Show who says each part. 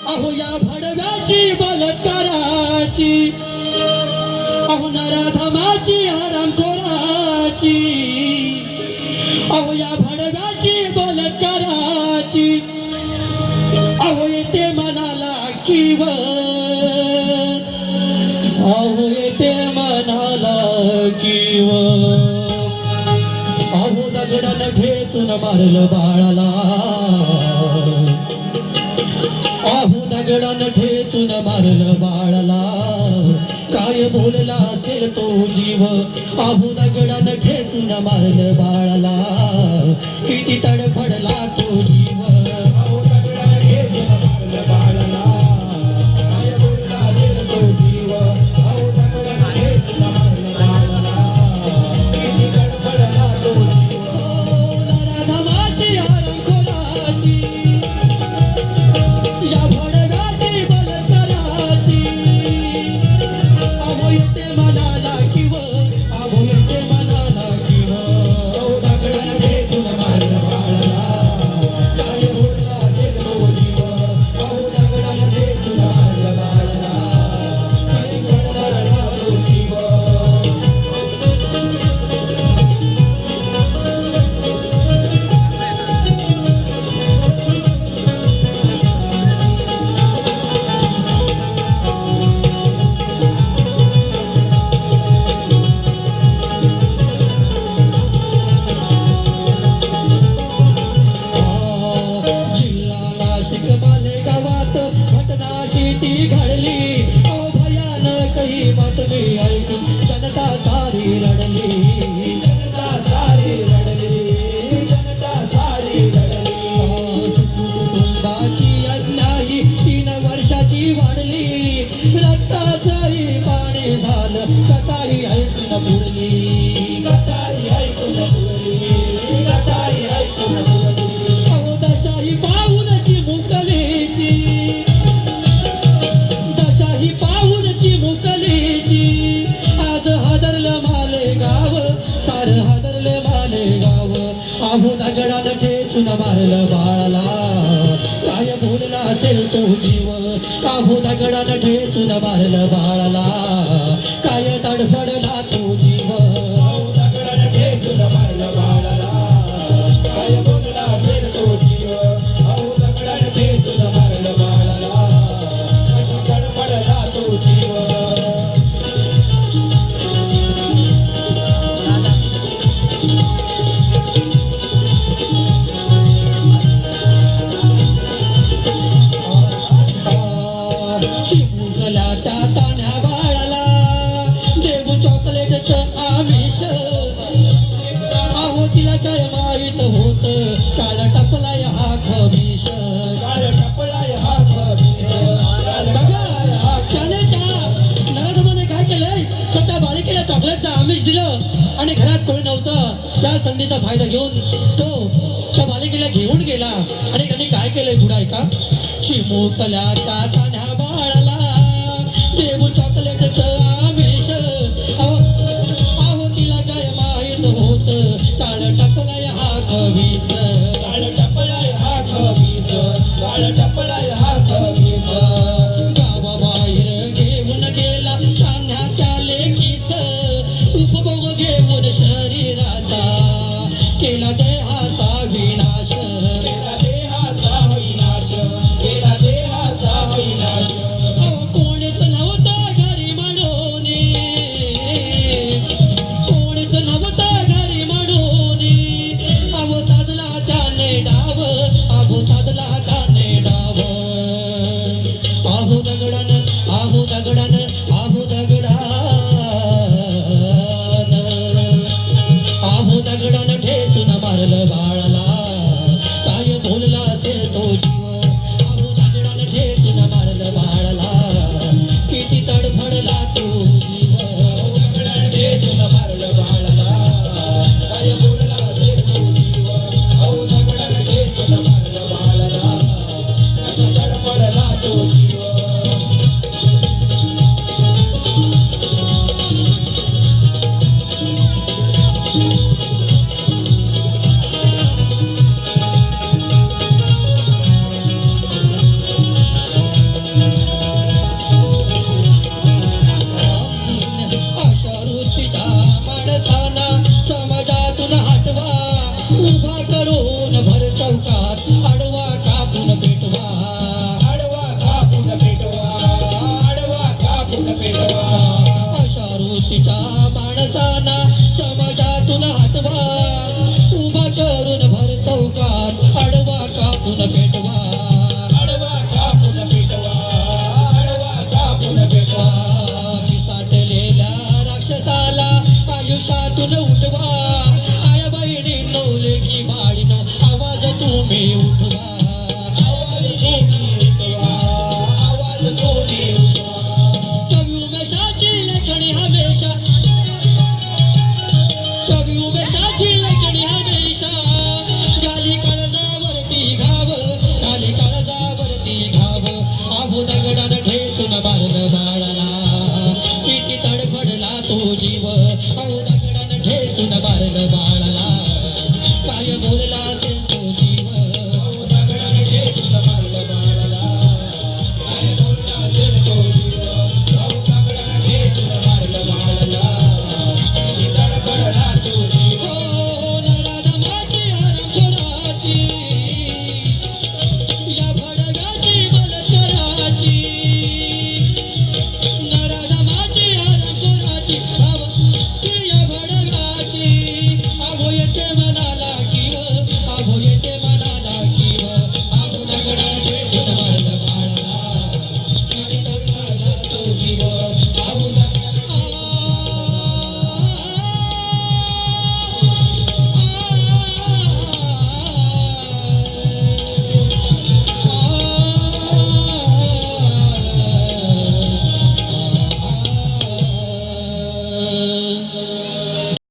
Speaker 1: अहो या भडव्याची बलात्काराची, अहो नराधमाची हरामखोराची, अहो या भडव्याची बलात्काराची, अहो येते मनाला किव, अहो येते मनाला किव, अहो दगडानं ठेचून मारलं बाळाला, अहो दगडानं ठेचून मारलं बाळाला, काय बोलला असेल तो जीव, अहो दगडानं ठेचून मारलं बाळाला, किती तडफडला तो जीव, अहो दगडानं ठेचून मारलं बाळाला, काय बोलला असेल तो जीव, अहो दगडानं ठेचून मारलं बाळाला, किती तडफडला तो जीव, नराधमाची हरामखोराची, या भडव्याची बलात्काराची, अहो येते मनाला किव, अहो येते मनाला किव, दगडानं ठेचून मारलं बाळाला, काय बोलला असेल तो जीव, अहो दगडानं ठेचून मारलं बाळाला, काय बोलला तो जीव. जिल्हा नाशिक मालेगावात घटनाशी ती घडली, अहो भयानक ही बातमी ऐकून जनता सारी रडली, जनता सारी रडली, जनता सारी रडली, कुटुंबाची अन्यायी 3 वर्षाची वाढली, रक्ताचंही पाणी झालं, कताई ऐकून बुडली, कताई ऐकून बुडली, कताई ऐकून बुडली, अहो दशाही पाहूनची मुकलीची, दशाही पाहूनची मुकलीची, आज हादरलं मालेगाव, सारं हादरलं मालेगाव, अहो दगडानं ठेचून मारलं बाळाला, काय बोलला असेल तो जीव, अहो दगडानं ठेचून मारलं बाळाला, काय तडफडला तो जीव, अहो दगडानं ठेचून मारलं बाळाला, काय बोलला असेल तो जीव, अहो दगडानं ठेचून मारलं बाळाला, काय तडफडला तो जीव. चिमुकल्या त्या ताण्या बाळाला देऊ चॉकलेटचं आमिष, अहो तिला काय माहीत होत, काळ टपलाय हा खमीश, काळ टपलाय हा खमीश, बघा त्याने नराधमाने काय केलंय, तर त्या बालिकेला चॉकलेटचं आमिष दिलं आणि घरात कोणी नव्हतं, त्या संधीचा फायदा घेऊन तो त्या बालिकेला घेऊन गेला आणि त्याने काय केलंय पुढे ऐका. चिमुकल्या त्या ताण्या बाळाला देऊ चॉकलेटचं आमिष, अहो तिला काय माहीत होत, काळ टपलाय हा खमीस, काळ टपलाय हा खमीस, काळ टपलाय हा खमीस, गावाबाहेर घेऊन गेला तान्ह्या त्या लेकीस, उपभोग घेऊन शरीराचा केला देहाचा विनाश, केला देहाचा विनाश, केला देहाचा विनाश, अहो कोणीच नव्हतं उठवा कवी उमेशाची लेखणी हमेशा कवी उमेशाची लेखणी हमेशा काली काळजावरती घाव काली काळजावरती घाव आहो दगडात ठेव